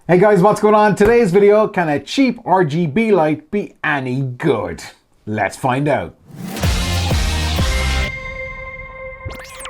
Hey guys, what's going on? Today's video, can a cheap RGB light be any good? Let's find out.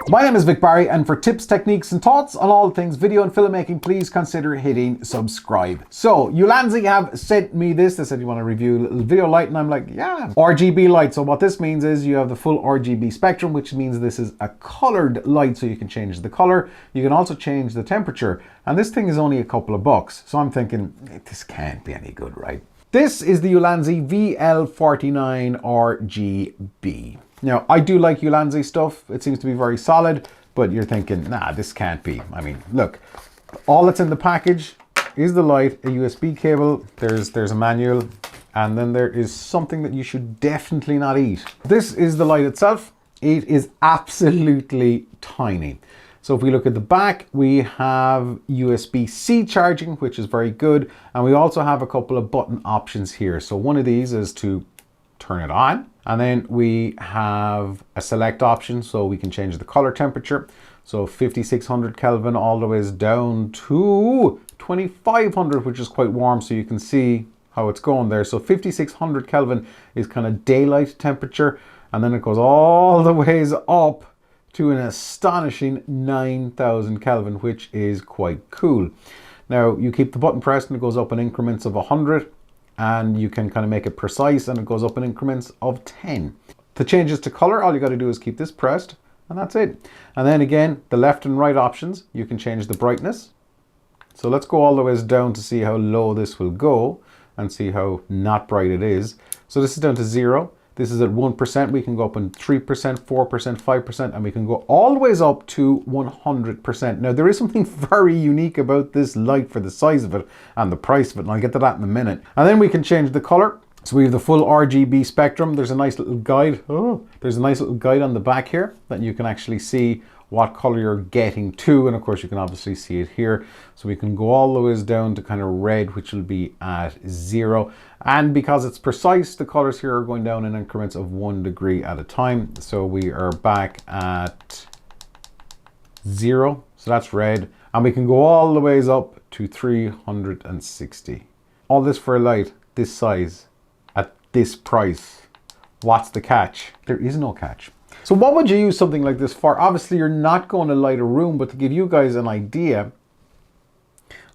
My name is Vic Barry, and for tips, techniques and thoughts on all things video and filmmaking, please consider hitting subscribe. So Ulanzi have sent me this. They said you want to review a little video light, and I'm like, yeah, RGB light. So what this means is you have the full RGB spectrum, which means this is a colored light, so you can change the color. You can also change the temperature, and this thing is only a couple of bucks. So I'm thinking, this can't be any good, right? This is the Ulanzi VL49 RGB. Now, I do like Ulanzi stuff. It seems to be very solid, but you're thinking, nah, this can't be. I mean, look, all that's in the package is the light, a USB cable, there's a manual, and then there is something that you should definitely not eat. This is the light itself. It is absolutely tiny. So if we look at the back, we have USB-C charging, which is very good. And we also have a couple of button options here. So one of these is to turn it on. And then we have a select option, so we can change the color temperature. So 5600 Kelvin all the way down to 2500, which is quite warm, so you can see how it's going there. So 5600 Kelvin is kind of daylight temperature, and then it goes all the ways up to an astonishing 9000 Kelvin, which is quite cool. Now, you keep the button pressed and it goes up in increments of 100. And you can kind of make it precise, and it goes up in increments of 10. The changes to color, all you got to do is keep this pressed, and that's it. And then again, the left and right options, you can change the brightness. So let's go all the way down to see how low this will go and see how not bright it is. So this is down to 0. This is at 1%. We can go up in 3%, 4%, 5%, and we can go all the way up to 100%. Now, there is something very unique about this light for the size of it and the price of it, and I'll get to that in a minute. And then we can change the color. So we have the full RGB spectrum. There's a nice little guide. There's a nice little guide on the back here that you can actually see what color you're getting to, and of course you can obviously see it here. So we can go all the way down to kind of red, which will be at 0. And because it's precise, the colors here are going down in increments of 1 degree at a time. So we are back at 0, so that's red. And we can go all the ways up to 360. All this for a light this size at this price. What's the catch? There is no catch. So what would you use something like this for? Obviously, you're not going to light a room, but to give you guys an idea,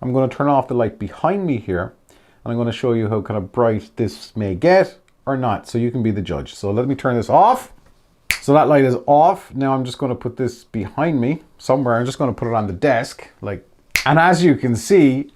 I'm going to turn off the light behind me here, and I'm going to show you how kind of bright this may get or not, so you can be the judge. So let me turn this off. So that light is off. Now I'm just going to put this behind me somewhere. I'm just going to put it on the desk, and as you can see,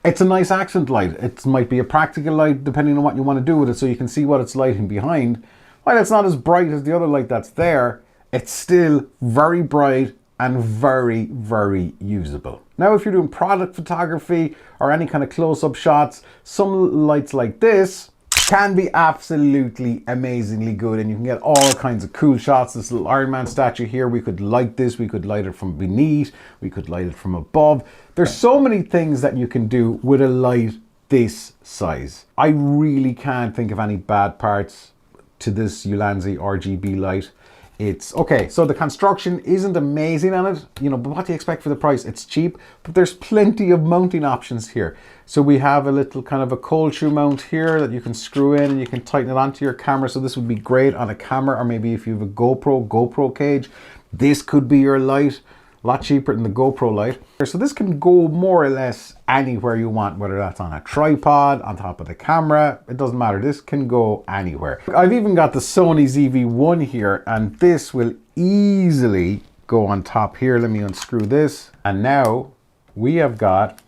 it's a nice accent light. It might be a practical light, depending on what you want to do with it, so you can see what it's lighting behind. While it's not as bright as the other light that's there, it's still very bright and very, very usable. Now, if you're doing product photography or any kind of close-up shots, some lights like this can be absolutely amazingly good, and you can get all kinds of cool shots. This little Iron Man statue here, we could light this, we could light it from beneath, we could light it from above. There's so many things that you can do with a light this size. I really can't think of any bad parts to this Ulanzi RGB light. It's okay, so the construction isn't amazing on it, but what do you expect for the price? It's cheap, but there's plenty of mounting options here. So we have a little kind of a cold shoe mount here that you can screw in, and you can tighten it onto your camera. So this would be great on a camera, or maybe if you have a GoPro cage, this could be your light. A lot cheaper than the GoPro light. So this can go more or less anywhere you want, whether that's on a tripod, on top of the camera, it doesn't matter. This can go anywhere. I've even got the Sony ZV-1 here, and this will easily go on top here. Let me unscrew this. And now we have got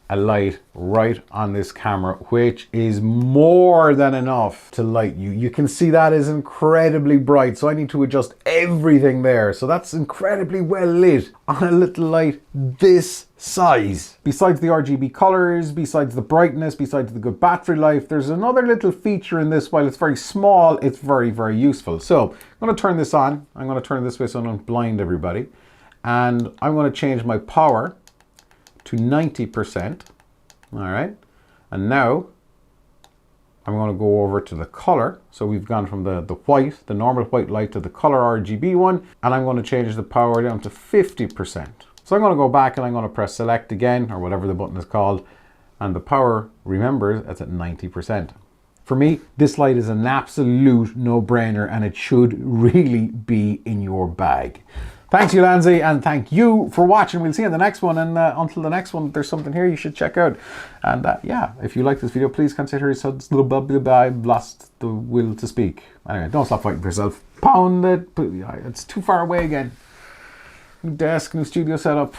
a light right on this camera, which is more than enough to light you. You can see that is incredibly bright, so I need to adjust everything there. So that's incredibly well lit on a little light this size. Besides the RGB colors, besides the brightness, besides the good battery life, there's another little feature in this. While it's very small, it's very, very useful. So I'm going to turn this on. I'm going to turn it this way so I don't blind everybody. And I'm going to change my power to 90%. All right. And now I'm going to go over to the color. So we've gone from the white, the normal white light, to the color RGB one. And I'm going to change the power down to 50%. So I'm going to go back and I'm going to press select again, or whatever the button is called, and the power, remember, it's at 90%. For me, this light is an absolute no-brainer, and it should really be in your bag. Thanks, Ulanzi, and thank you for watching. We'll see you in the next one, and until the next one, there's something here you should check out. And yeah, if you like this video, please consider I've lost the will to speak. Anyway, don't stop fighting for yourself. Pound it. It's too far away again. New desk, new studio setup.